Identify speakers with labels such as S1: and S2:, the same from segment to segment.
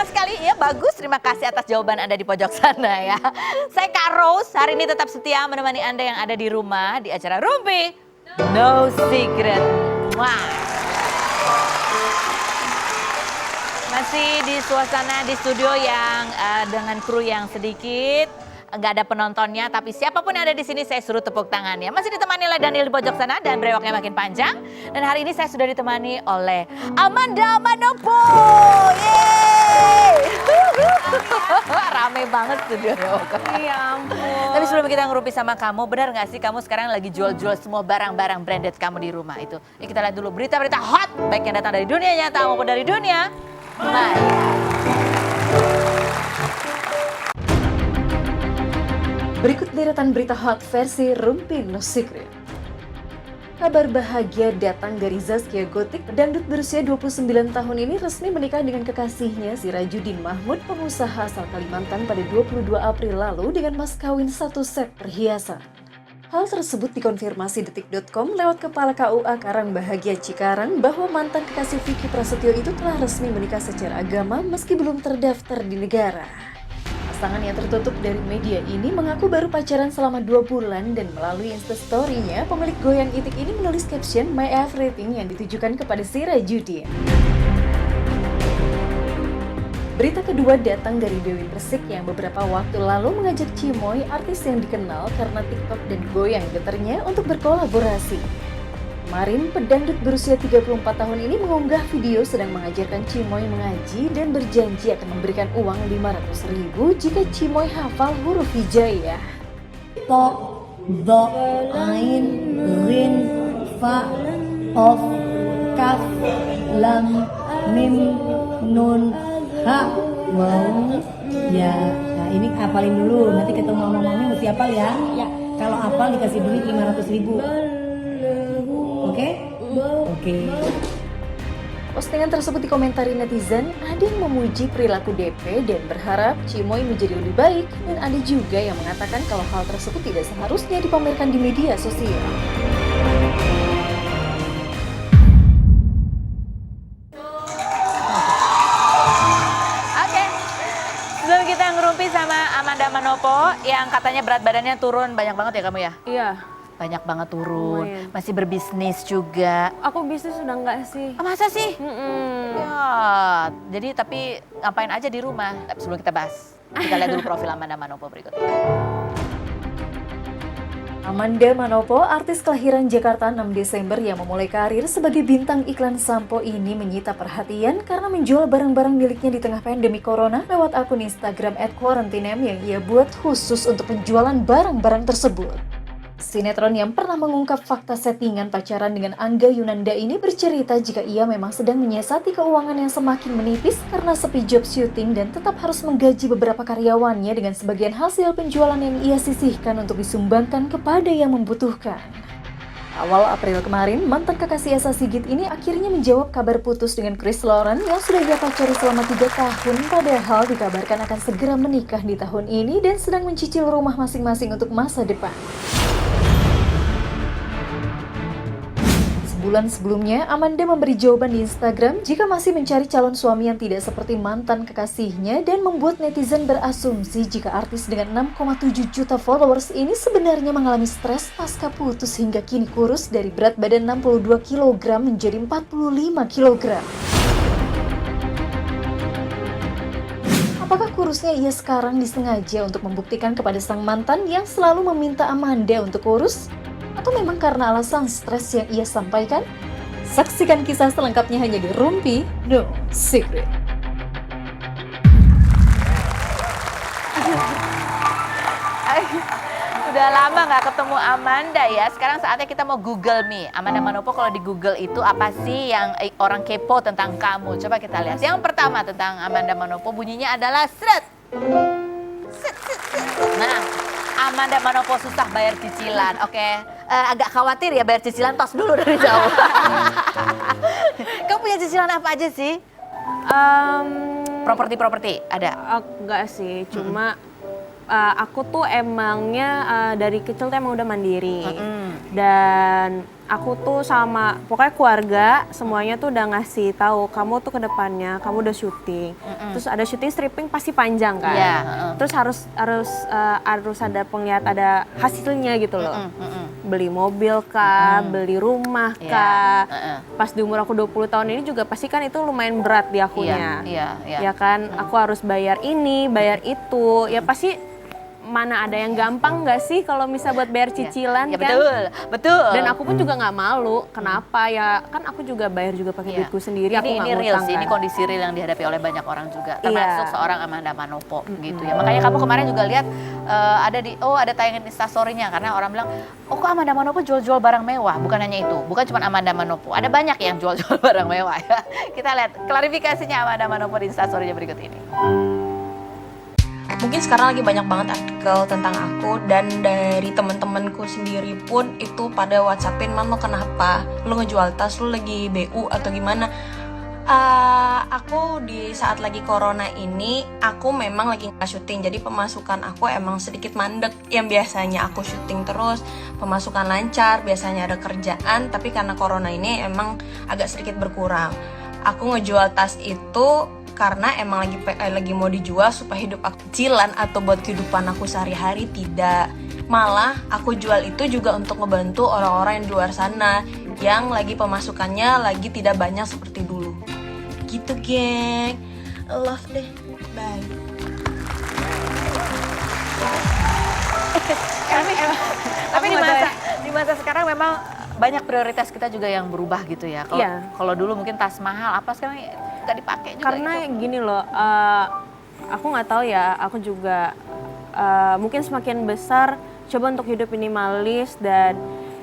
S1: sekali, ya bagus. Terima kasih atas jawaban Anda di pojok sana ya. Saya Kak Rose, hari ini tetap setia menemani Anda yang ada di rumah di acara Rumpi No Secret. Wah. Masih di suasana di studio yang dengan kru yang sedikit, nggak ada penontonnya, tapi siapapun yang ada di sini saya suruh tepuk tangannya. Masih ditemani oleh Daniel di pojok sana dan brewoknya makin panjang. Dan hari ini saya sudah ditemani oleh Amanda Manopo. Yeay! Rame banget studionya.
S2: Ya ampun.
S1: Tapi sebelum kita ngerupi sama kamu, benar nggak sih kamu sekarang lagi jual-jual semua barang-barang branded kamu di rumah itu? Ya, kita lihat dulu berita-berita hot, baik yang datang dari dunia nyata maupun dari dunia maya.
S3: Berikut deretan berita hot versi Rumpi No Secret. Kabar bahagia datang dari Zaskia Gotik. Pedangdut berusia 29 tahun ini resmi menikah dengan kekasihnya Sirajuddin Mahmud, pengusaha asal Kalimantan pada 22 April lalu dengan mas kawin 1 set perhiasan. Hal tersebut dikonfirmasi Detik.com lewat Kepala KUA Karangbahagia Cikarang bahwa mantan kekasih Vicky Prasetyo itu telah resmi menikah secara agama meski belum terdaftar di negara. Pasangan yang tertutup dari media ini mengaku baru pacaran selama 2 bulan dan melalui Instastory-nya, pemilik Goyang Itik ini menulis caption My Everything yang ditujukan kepada Sirajuddin. Berita kedua datang dari Dewi Persik yang beberapa waktu lalu mengajak Cimoy, artis yang dikenal karena TikTok dan goyang geternya, untuk berkolaborasi. Kemarin, pedangdut berusia 34 tahun ini mengunggah video sedang mengajarkan Cimoy mengaji dan berjanji akan memberikan uang 500.000 jika Cimoy hafal huruf hijaiyah.
S4: To, do, ain, rin, fa, of, kaf, lam, mim, nun, ha, wow, ya. Nah, ini hafalin dulu, nanti ketemu sama mami mesti hafal ya. Ya. Kalau hafal dikasih duit 500.000. Oke? Oke.
S3: Postingan tersebut dikomentari netizen, ada yang memuji perilaku DP dan berharap Cimoy menjadi lebih baik, dan ada juga yang mengatakan kalau hal tersebut tidak seharusnya dipamerkan di media sosial.
S1: Oke, sebelum kita ngerumpi sama Amanda Manopo yang katanya berat badannya turun banyak banget ya kamu ya?
S2: Iya.
S1: Banyak banget turun,
S2: Lumayan.
S1: masih berbisnis juga.
S2: Aku bisnis sudah enggak sih.
S1: Oh, masa sih?
S2: Mm-mm.
S1: Ya, jadi tapi ngapain aja di rumah? Tapi sebelum kita bahas, kita lihat dulu profil Amanda Manopo berikut.
S3: Amanda Manopo, artis kelahiran Jakarta 6 Desember yang memulai karir sebagai bintang iklan sampo ini menyita perhatian karena menjual barang-barang miliknya di tengah pandemi corona lewat akun Instagram @quarantinem yang ia buat khusus untuk penjualan barang-barang tersebut. Sinetron yang pernah mengungkap fakta settingan pacaran dengan Angga Yunanda ini bercerita jika ia memang sedang menyiasati keuangan yang semakin menipis karena sepi job syuting dan tetap harus menggaji beberapa karyawannya dengan sebagian hasil penjualan yang ia sisihkan untuk disumbangkan kepada yang membutuhkan. Awal April kemarin, mantan kekasih Esa Sigit ini akhirnya menjawab kabar putus dengan Chris Lauren yang sudah ia pacari selama 3 tahun, padahal dikabarkan akan segera menikah di tahun ini dan sedang mencicil rumah masing-masing untuk masa depan. Bulan sebelumnya, Amanda memberi jawaban di Instagram jika masih mencari calon suami yang tidak seperti mantan kekasihnya dan membuat netizen berasumsi jika artis dengan 6,7 juta followers ini sebenarnya mengalami stres pasca putus hingga kini kurus dari berat badan 62 kg menjadi 45 kg. Apakah kurusnya ia sekarang disengaja untuk membuktikan kepada sang mantan yang selalu meminta Amanda untuk kurus? Atau memang karena alasan stres yang ia sampaikan? Saksikan kisah selengkapnya hanya di Rumpi No Secret.
S1: Udah lama nggak ketemu Amanda ya. Sekarang saatnya kita mau Google nih. Amanda Manopo kalau di Google itu apa sih yang orang kepo tentang kamu? Coba kita lihat. Yang pertama tentang Amanda Manopo bunyinya adalah sret. Nah, Amanda Manopo susah bayar cicilan. Oke. Agak khawatir ya bayar cicilan, tos dulu dari jauh. Kamu punya cicilan apa aja sih? Properti ada?
S2: Enggak sih, cuma aku tuh emangnya dari kecil tuh emang udah mandiri. Dan aku tuh sama pokoknya keluarga semuanya tuh udah ngasih tahu kamu tuh ke depannya kamu udah syuting. Terus ada syuting stripping pasti panjang kan.
S1: Iya,
S2: Terus harus ada penglihat ada hasilnya gitu loh. Beli mobil kah, beli rumah kah. Pas di umur aku 20 tahun ini juga pasti kan itu lumayan berat di akunya.
S1: Iya.
S2: Ya kan, aku harus bayar ini, bayar itu. Ya pasti mana ada yang gampang nggak sih kalau misal buat bayar cicilan
S1: Ya,
S2: kan?
S1: betul.
S2: Dan aku pun juga nggak malu. Kenapa ya? Kan aku juga bayar juga pakai duitku sendiri. Aku
S1: Ini
S2: nggak
S1: real
S2: ngutang
S1: sih,
S2: kan.
S1: ini kondisi real yang dihadapi oleh banyak orang juga.
S2: Iya.
S1: Termasuk seorang Amanda Manopo gitu ya. Makanya kamu kemarin juga lihat ada tayangan instastory-nya karena orang bilang, oh kok Amanda Manopo jual-jual barang mewah? Bukan hanya itu, bukan cuma Amanda Manopo. Ada banyak yang jual-jual barang mewah ya. Kita lihat klarifikasinya Amanda Manopo di instastory-nya berikut ini.
S5: Mungkin sekarang lagi banyak banget artikel tentang aku dan dari temen-temenku sendiri pun itu pada WhatsAppin, "Man, lo kenapa? Lo ngejual tas, lo lagi BU atau gimana?" Aku di saat lagi corona ini, aku memang lagi nggak syuting, jadi pemasukan aku emang sedikit mandek. Yang biasanya aku syuting terus, pemasukan lancar, biasanya ada kerjaan, tapi karena corona ini emang agak sedikit berkurang. Aku ngejual tas itu karena emang lagi mau dijual supaya hidup aku cicilan atau buat kehidupan aku sehari-hari, tidak. Malah aku jual itu juga untuk ngebantu orang-orang yang di luar sana yang lagi pemasukannya lagi tidak banyak seperti dulu. Gitu, geng. Love deh. Bye.
S1: Tapi di masa sekarang memang banyak prioritas kita juga yang berubah gitu ya. Kalau dulu mungkin tas mahal, apa sekarang nggak dipakai juga.
S2: Karena gini loh, aku nggak tahu ya. Aku juga mungkin semakin besar coba untuk hidup minimalis dan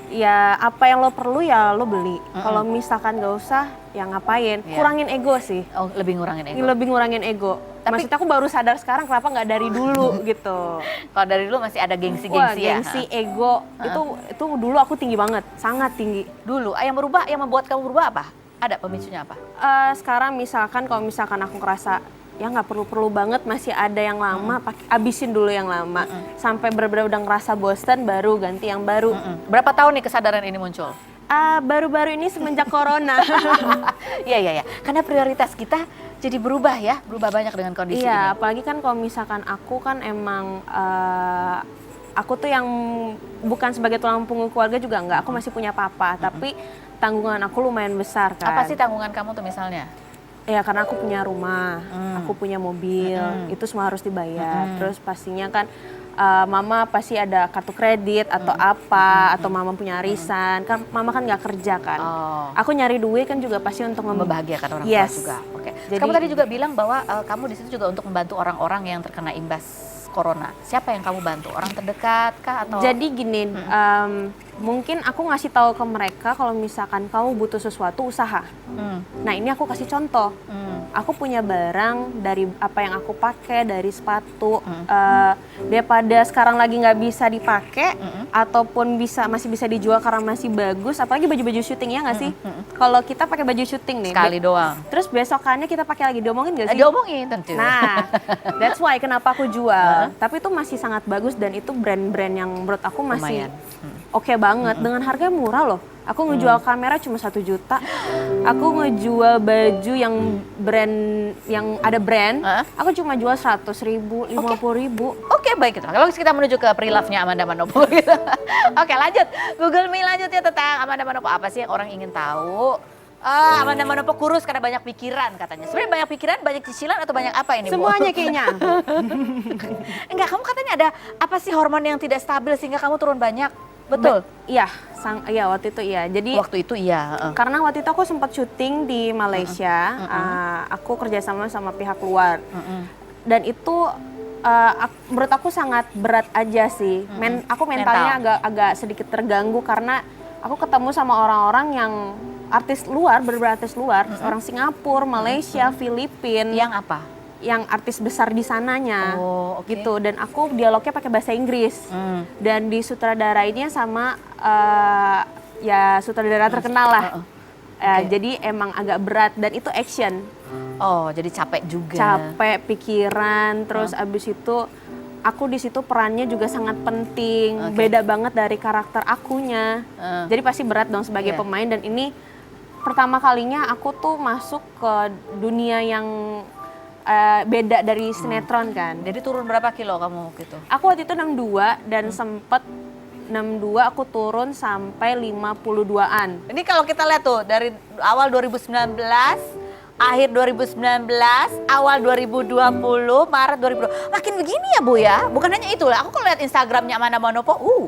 S2: ya apa yang lo perlu ya lo beli. Kalau misalkan nggak usah ya ngapain. Kurangin ego sih.
S1: Oh, lebih ngurangin ego.
S2: Lebih ngurangin ego. Maksudnya aku baru sadar sekarang kenapa nggak dari dulu gitu.
S1: Kalau dari dulu masih ada
S2: Wah,
S1: gengsi-gengsi ya.
S2: gengsi, ego itu dulu aku tinggi banget, sangat tinggi.
S1: Dulu, yang membuat kamu berubah apa? Ada pemicunya apa?
S2: Sekarang misalkan kalau misalkan aku ngerasa ya nggak perlu banget masih ada yang lama, abisin dulu yang lama sampai benar-benar udah ngerasa bosan baru ganti yang baru.
S1: Berapa tahun nih kesadaran ini muncul?
S2: Baru-baru ini semenjak corona.
S1: Iya. Karena prioritas kita jadi berubah banyak dengan kondisi ini.
S2: Iya, apalagi kan kalau misalkan aku kan emang aku tuh yang bukan sebagai tulang punggung keluarga juga enggak, aku masih punya papa, tapi tanggungan aku lumayan besar kan.
S1: Apa sih tanggungan kamu tuh misalnya?
S2: Ya karena aku punya rumah, aku punya mobil, itu semua harus dibayar. Terus pastinya kan mama pasti ada kartu kredit atau apa, atau mama punya arisan, kan mama kan nggak kerja kan. Aku nyari duit kan juga pasti untuk
S1: Membahagiakan orang tua juga. Oke.
S2: Jadi,
S1: Kamu tadi juga bilang bahwa kamu di situ juga untuk membantu orang-orang yang terkena imbas corona. Siapa yang kamu bantu? Orang terdekat kah atau?
S2: Jadi gini, mungkin aku ngasih tahu ke mereka kalau misalkan kamu butuh sesuatu usaha. Nah ini aku kasih contoh. Aku punya barang dari apa yang aku pakai, dari sepatu, daripada sekarang lagi nggak bisa dipakai, ataupun masih bisa dijual karena masih bagus, apalagi baju-baju syuting ya nggak sih? Kalau kita pakai baju syuting nih,
S1: Sekali doang.
S2: terus besokannya kita pakai lagi, diomongin nggak sih?
S1: Diomongin tentu.
S2: Nah, that's why kenapa aku jual. Tapi itu masih sangat bagus dan itu brand-brand yang menurut aku masih
S1: Lumayan.
S2: oke banget. Dengan harga murah loh. Aku ngejual kamera cuma 1 juta. Aku ngejual baju yang brand, yang ada brand. Aku cuma jual 100.000, 50.000.
S1: Oke, baik kita. Kalau kita menuju ke pre-love-nya Amanda Manopo gitu. Oke, lanjut. Google Me lanjut ya tentang Amanda Manopo. Apa sih yang orang ingin tahu? Amanda Manopo kurus karena banyak pikiran katanya. Sebenarnya banyak pikiran, banyak cicilan atau banyak apa ini? Bu?
S2: Semuanya kayaknya.
S1: Enggak, kamu katanya ada apa sih hormon yang tidak stabil sehingga kamu turun banyak? Betul?
S2: Iya, iya waktu itu iya. Jadi
S1: Waktu itu iya.
S2: karena waktu itu aku sempat syuting di Malaysia. Aku kerjasama sama pihak luar. Dan itu menurut aku sangat berat aja sih. Aku mentalnya agak sedikit terganggu karena aku ketemu sama orang-orang yang artis luar, beberapa artis luar, orang Singapura, Malaysia, Filipina.
S1: Yang apa?
S2: Yang artis besar di sananya,
S1: oke.
S2: gitu. Dan aku dialognya pakai bahasa Inggris. Dan disutradarainnya sama ya sutradara terkenal lah. Jadi emang agak berat dan itu action.
S1: Oh, jadi capek juga.
S2: Capek, pikiran, terus abis itu aku di situ perannya juga sangat penting, beda banget dari karakter akunya. Jadi pasti berat dong sebagai pemain, dan ini pertama kalinya aku tuh masuk ke dunia yang beda dari sinetron kan.
S1: Jadi turun berapa kilo kamu gitu?
S2: Aku waktu itu 62 dan sempet 62 aku turun sampai 52-an.
S1: Ini kalau kita lihat tuh dari awal 2019, akhir 2019, awal 2020, Maret 2020. Makin begini ya Bu ya. Bukan hanya itu lah. Aku kalau lihat Instagramnya Amanda Manopo, wow.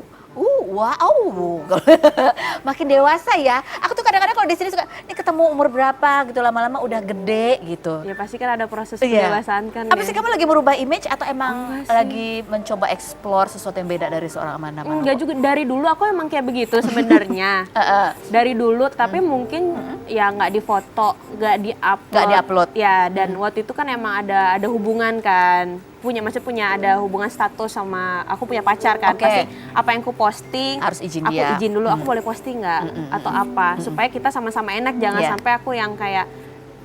S1: Makin dewasa ya. Aku tuh kadang-kadang kalau di sini suka, ini ketemu umur berapa gitu, lama-lama udah gede gitu.
S2: Ya pasti kan ada proses pendewasaan kan.
S1: Apa sih, kamu lagi merubah image atau emang lagi mencoba explore sesuatu yang beda dari seorang Amanda Manopo?
S2: Enggak juga, dari dulu aku emang kayak begitu sebenarnya. Dari dulu, tapi mungkin ya nggak difoto, nggak
S1: di-upload.
S2: Ya, dan waktu itu kan emang ada hubungan kan. Punya ada hubungan status sama, aku punya pacar kan. Pasti apa yang aku posting
S1: harus izin
S2: aku
S1: dia.
S2: izin dulu, aku boleh posting nggak atau apa, supaya kita sama-sama enak, jangan sampai aku yang kayak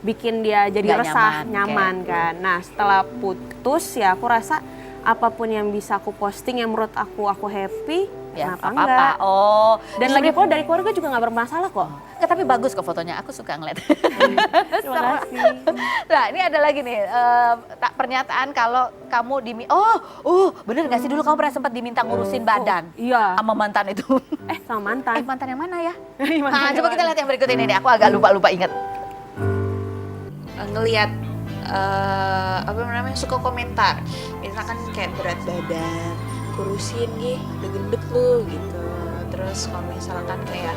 S2: bikin dia jadi
S1: Nggak
S2: resah,
S1: nyaman,
S2: nyaman kan. Nah, setelah putus ya aku rasa apapun yang bisa aku posting yang menurut aku happy,
S1: Ya,
S2: kenapa
S1: apa-apa.
S2: enggak.
S1: Oh,
S2: Dan lagi pula dari keluarga juga nggak bermasalah kok.
S1: Enggak, tapi bagus kok fotonya. Aku suka ngeliat.
S2: Terima kasih.
S1: Nah, ini ada lagi nih pernyataan kalau kamu bener nggak sih dulu kamu pernah sempat diminta ngurusin badan
S2: Iya.
S1: sama mantan itu?
S2: Sama mantan.
S1: Mantan yang mana ya?
S2: Mantan
S1: Nah,
S2: yang
S1: coba kita lihat yang berikut ini deh. Aku agak lupa inget.
S6: Ngelihat suka komentar, misalkan kayak berat badan, kurusin udah gendut lu gitu. Terus kalau misalkan kayak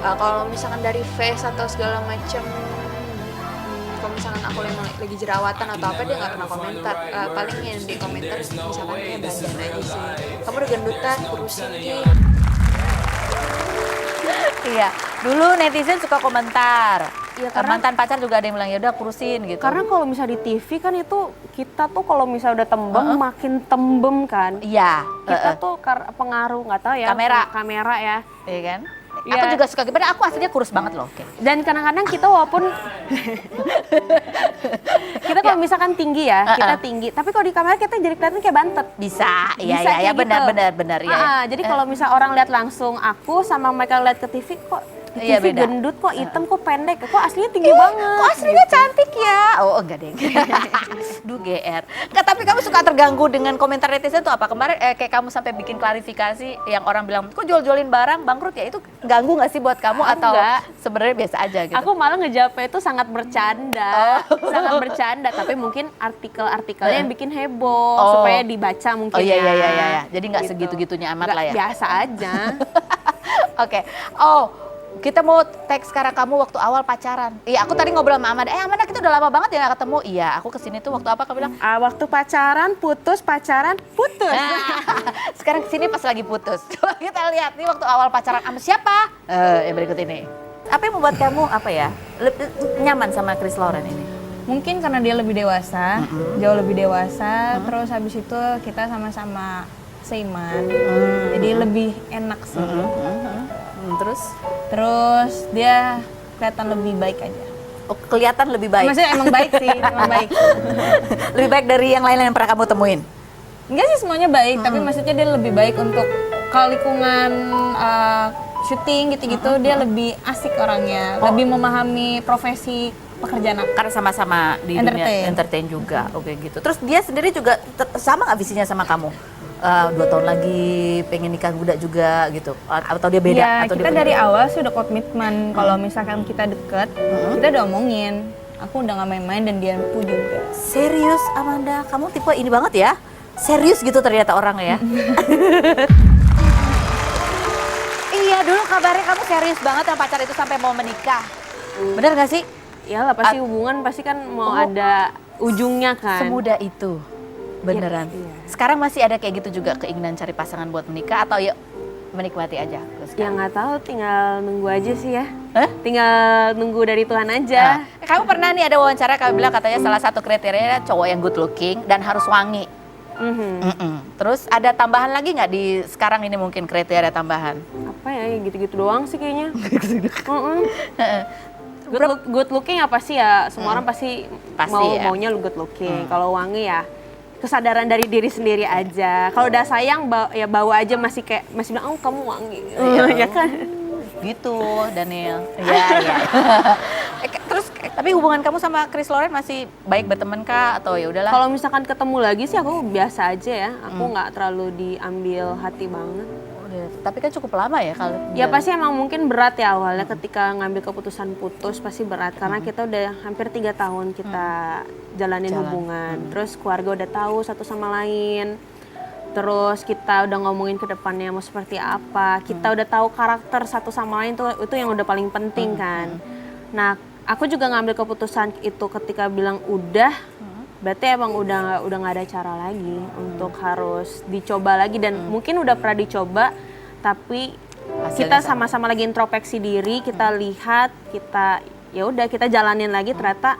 S6: kalau misalkan dari face atau segala macam, kalau misalkan aku emang lagi jerawatan atau apa, dia nggak pernah komentar. Paling yang di komentar misalkan kayak badan aja sih, kamu udah gendutan, kurusin
S1: Iya, dulu netizen suka komentar.
S2: Iya, karena-
S1: Mantan pacar juga ada yang bilang ya udah kurusin gitu.
S2: Karena kalau misalnya di TV kan itu kita tuh kalau misalnya udah tembem makin tembem kan.
S1: iya,
S2: Kita tuh pengaruh nggak tahu ya. Kamera ya.
S1: iya kan?
S2: Iya.
S1: Aku juga suka, padahal aku aslinya kurus banget loh. Oke.
S2: Dan kadang-kadang kita walaupun kita kalau misalkan tinggi ya, kita tinggi. Tapi kalau di kamera kita jadi kelihatan kayak bantet.
S1: Bisa,
S2: Bisa
S1: iya,
S2: kayak
S1: benar
S2: gitu.
S1: ya.
S2: Jadi kalau misal orang lihat langsung aku sama mereka lihat ke TV, kok di
S1: Iya,
S2: TV
S1: beda.
S2: gendut, kok hitam, kok pendek, kok aslinya tinggi banget.
S1: Kok aslinya cantik ya? Oh enggak deh. Duh GR. Nggak, tapi kamu suka terganggu dengan komentar netizen tuh apa? Kemarin kayak kamu sampai bikin klarifikasi yang orang bilang, kok jual-jualin barang bangkrut ya? Itu ganggu nggak sih buat kamu atau
S2: Enggak.
S1: sebenarnya biasa aja gitu?
S2: Aku malah ngejawabnya itu sangat bercanda, sangat bercanda. Tapi mungkin artikel-artikelnya yang bikin heboh supaya dibaca mungkin.
S1: Oh iya.
S2: ya.
S1: Jadi nggak
S2: Gitu.
S1: segitu-gitunya amat
S2: Nggak,
S1: lah ya.
S2: Biasa aja.
S1: Oke. Oh, kita mau teks sekarang kamu waktu awal pacaran. Iya, aku tadi ngobrol sama Amanda. Amanda, kita udah lama banget ya nggak ketemu. Iya, aku kesini tuh waktu apa? Kamu bilang.
S2: Waktu pacaran, putus.
S1: Sekarang kesini pas lagi putus. Coba kita lihat nih waktu awal pacaran sama siapa? Yang berikut ini. Apa yang membuat kamu nyaman sama Chris Lauren ini?
S7: Mungkin karena dia lebih dewasa, jauh lebih dewasa. Terus habis itu kita sama-sama seiman, jadi lebih enak sih. Terus dia kelihatan lebih baik aja.
S1: Oh, kelihatan lebih baik.
S7: Maksudnya emang baik sih, emang baik.
S1: Lebih baik dari yang lain yang pernah kamu temuin.
S7: Enggak sih semuanya baik, tapi maksudnya dia lebih baik untuk kalau lingkungan syuting gitu-gitu, dia lebih asik orangnya, lebih memahami profesi pekerjaan aku.
S1: Karena sama-sama di dunia entertain juga, oke gitu. Terus dia sendiri juga sama nggak visinya sama kamu? 2 tahun lagi pengen nikah muda juga gitu, atau dia beda?
S7: Ya,
S1: atau
S7: kita
S1: dia
S7: dari awal sih udah komitmen kalau misalkan kita deket, kita udah omongin. Aku udah gak main-main dan dia pun juga.
S1: Serius Amanda, kamu tipe ini banget ya? Serius gitu ternyata orang ya? Iya, dulu kabarnya kamu serius banget sama pacar itu sampai mau menikah. Bener gak sih?
S2: Iyalah, pasti hubungan pasti kan mau ada ujungnya kan.
S1: Semudah itu. Beneran.
S2: Iya.
S1: Sekarang masih ada kayak gitu juga keinginan cari pasangan buat menikah atau ya menikmati aja?
S2: Ya nggak tahu, tinggal nunggu aja sih ya.
S1: Hah?
S2: Tinggal nunggu dari Tuhan aja.
S1: Kamu pernah nih ada wawancara kamu bilang katanya salah satu kriteria cowok yang good looking dan harus wangi. Terus ada tambahan lagi nggak di sekarang ini mungkin kriteria tambahan?
S2: Apa ya, gitu-gitu doang sih kayaknya. Good looking apa sih ya, semua orang pasti
S1: Pasti
S2: mau
S1: ya.
S2: maunya good looking. Kalau wangi ya kesadaran dari diri sendiri aja. Kalau udah sayang ya bawa aja, masih bilang oh kamu wangi. Ya kan?
S1: Gitu, Daniel. Iya, iya. Terus tapi hubungan kamu sama Chris Loren masih baik berteman kah atau ya udahlah?
S2: Kalau misalkan ketemu lagi sih aku biasa aja ya. Aku nggak terlalu diambil hati banget.
S1: Tapi kan cukup lama ya kalau
S2: Ya pasti emang mungkin berat ya awalnya ketika ngambil keputusan putus, pasti berat karena kita udah hampir 3 tahun kita jalanin hubungan. Terus keluarga udah tahu satu sama lain. Terus kita udah ngomongin ke depannya mau seperti apa. Kita udah tahu karakter satu sama lain tuh, itu yang udah paling penting kan. Nah, aku juga ngambil keputusan itu ketika bilang udah, berarti emang udah nggak ada cara lagi untuk harus dicoba lagi, dan mungkin udah pernah dicoba tapi kita sama-sama lagi introspeksi diri, kita lihat, kita ya udah kita jalanin lagi, ternyata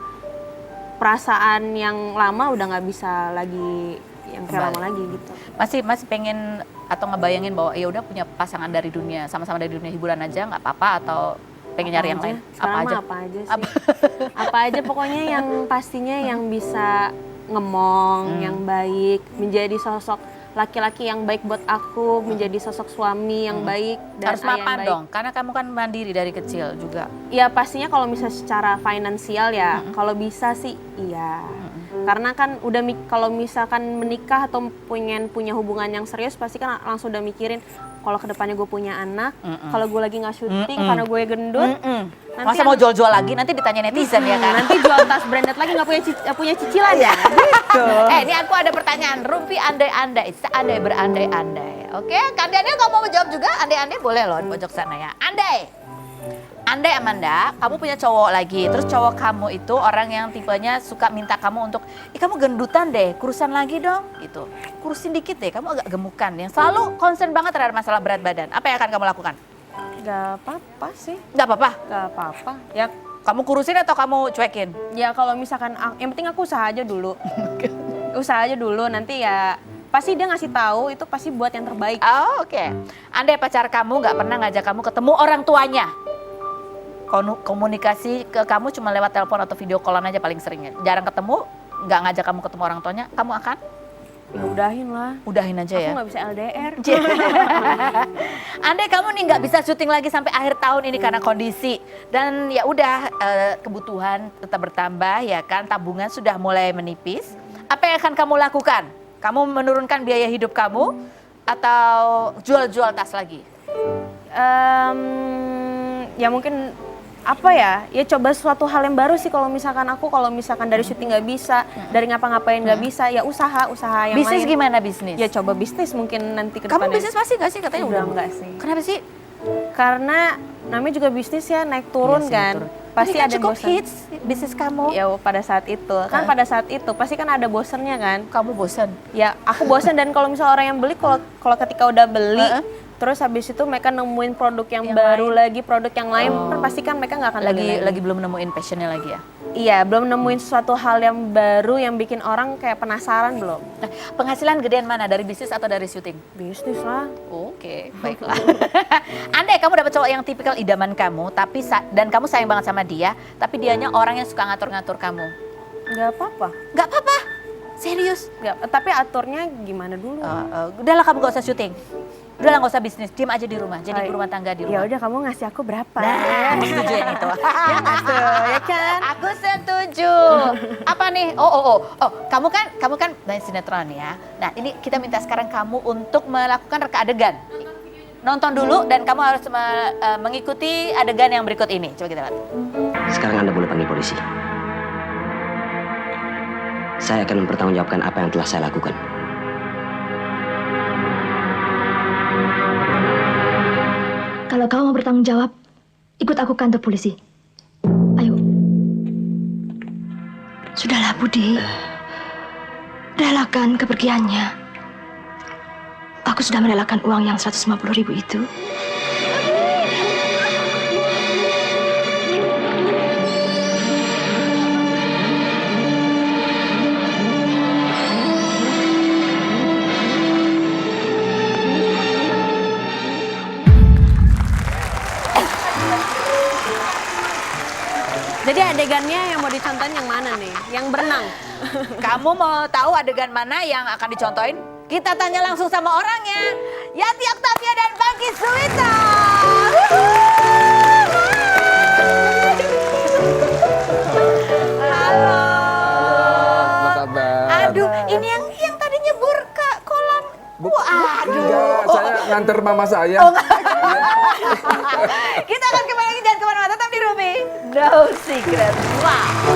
S2: perasaan yang lama udah nggak bisa lagi yang kayak lama lagi gitu.
S1: Masih pengen atau ngebayangin bahwa ya udah punya pasangan dari dunia, sama-sama dari dunia hiburan aja nggak apa-apa, atau pengen nyari yang lain?
S2: Apa aja sih. Apa aja pokoknya yang pastinya yang bisa ngomong, yang baik, menjadi sosok laki-laki yang baik buat aku, menjadi sosok suami yang baik dan
S1: harus
S2: ayah yang
S1: mapan
S2: baik.
S1: dong, karena kamu kan mandiri dari kecil juga.
S2: Ya pastinya kalau misalnya secara finansial ya, kalau bisa sih iya. Karena kan udah kalau misalkan menikah atau punya hubungan yang serius, pasti kan langsung udah mikirin kalau kedepannya gue punya anak, kalau gue lagi nggak syuting karena gue gendut, nanti
S1: masa mau jual-jual lagi nanti ditanya netizen ya kan?
S2: nanti jual tas branded lagi nggak punya cicilan ya. Gitu.
S1: Ini aku ada pertanyaan, Rumpi andai-andai, seandai berandai-andai. Oke, Kak Daniel kamu mau jawab juga? Andai-andai boleh loh di pojok sana ya. Andai Amanda, kamu punya cowok lagi, terus cowok kamu itu orang yang tipenya suka minta kamu untuk, kamu gendutan deh, kurusan lagi dong, gitu. Kurusin dikit deh, kamu agak gemukan, yang selalu concern banget terhadap masalah berat badan. Apa yang akan kamu lakukan?
S2: Gak apa-apa sih.
S1: Gak apa-apa?
S2: Gak apa-apa. Ya
S1: kamu kurusin atau kamu cuekin?
S2: Ya kalau misalkan, yang penting aku usaha aja dulu. Usaha aja dulu, nanti ya pasti dia ngasih tahu, itu pasti buat yang terbaik.
S1: Oh, oke. Andai pacar kamu nggak pernah ngajak kamu ketemu orang tuanya, komunikasi ke kamu cuma lewat telepon atau video callan aja paling seringnya, jarang ketemu, nggak ngajak kamu ketemu orang tuanya, kamu akan?
S2: Ya udahin lah.
S1: Udahin aja ya?
S2: Aku nggak bisa LDR.
S1: Andai kamu nih nggak bisa syuting lagi sampai akhir tahun ini karena kondisi, dan ya udah kebutuhan tetap bertambah ya kan, tabungan sudah mulai menipis, apa yang akan kamu lakukan? Kamu menurunkan biaya hidup kamu atau jual-jual tas lagi?
S2: Ya mungkin apa ya coba suatu hal yang baru sih. Kalau misalkan dari syuting nggak bisa, dari ngapa-ngapain nggak bisa, ya usaha yang
S1: bisnis
S2: lain.
S1: Gimana bisnis?
S2: Ya coba bisnis mungkin nanti ke
S1: Kamu
S2: depannya.
S1: bisnis pasti nggak sih katanya?
S2: Udah enggak sih.
S1: Kenapa sih?
S2: Karena namanya juga bisnis ya, naik turun
S1: Iya sih,
S2: kan.
S1: turun.
S2: Pasti
S1: Ini kan
S2: ada
S1: cukup
S2: bosan.
S1: hits bisnis kamu.
S2: Ya pada saat itu kan, pada saat itu pasti kan ada bosennya kan.
S1: Kamu bosan?
S2: Ya aku bosan, dan kalau misalnya orang yang beli, kalau ketika udah beli, terus habis itu mereka nemuin produk yang baru lagi, produk yang lain, pasti kan mereka nggak akan
S1: lagi belum nemuin passionnya lagi ya?
S2: Iya, belum nemuin sesuatu hal yang baru yang bikin orang kayak penasaran belum.
S1: Nah, penghasilan gedean mana, dari bisnis atau dari syuting?
S2: Bisnis lah.
S1: Oke, baiklah. Andai kamu dapat cowok yang tipikal idaman kamu, dan kamu sayang banget sama dia, tapi dianya orang yang suka ngatur-ngatur kamu.
S2: Nggak apa-apa.
S1: Nggak apa-apa? Serius?
S2: Nggak, tapi aturnya gimana dulu?
S1: Udahlah kamu gak usah syuting. Udahlah gak usah bisnis, diam aja di rumah, jadi ibu rumah tangga di
S2: Ya
S1: rumah.
S2: udah, kamu ngasih aku berapa?
S1: Nah, setuju yang itu.
S2: Ya nggak tuh, ya kan?
S1: Aku setuju. Apa nih? Kamu kan main sinetron ya. Nah, ini kita minta sekarang kamu untuk melakukan reka adegan. Nonton dulu dan kamu harus mengikuti adegan yang berikut ini. Coba kita lihat.
S8: Sekarang Anda boleh panggil polisi. Saya akan mempertanggungjawabkan apa yang telah saya lakukan.
S9: Kalau kau mau bertanggung jawab, ikut aku kantor polisi. Ayo. Sudahlah, Budi. Relakan kepergiannya. Aku sudah merelakan uang yang 150.000 itu.
S2: Jadi adegannya yang mau dicontohin yang mana nih? Yang berenang?
S1: Kamu mau tahu adegan mana yang akan dicontohin? Kita tanya langsung sama orangnya. Yati Octavia dan Bangki Suwita. Halo.
S10: Apa kabar?
S1: Aduh, ini yang tadi nyebur ke kolam. Waduh.
S10: Enggak, saya nganter mama saya.
S1: Kita akan kembali lagi, jangan kemana-mana, tetap di Ruby. No Secret. Wow.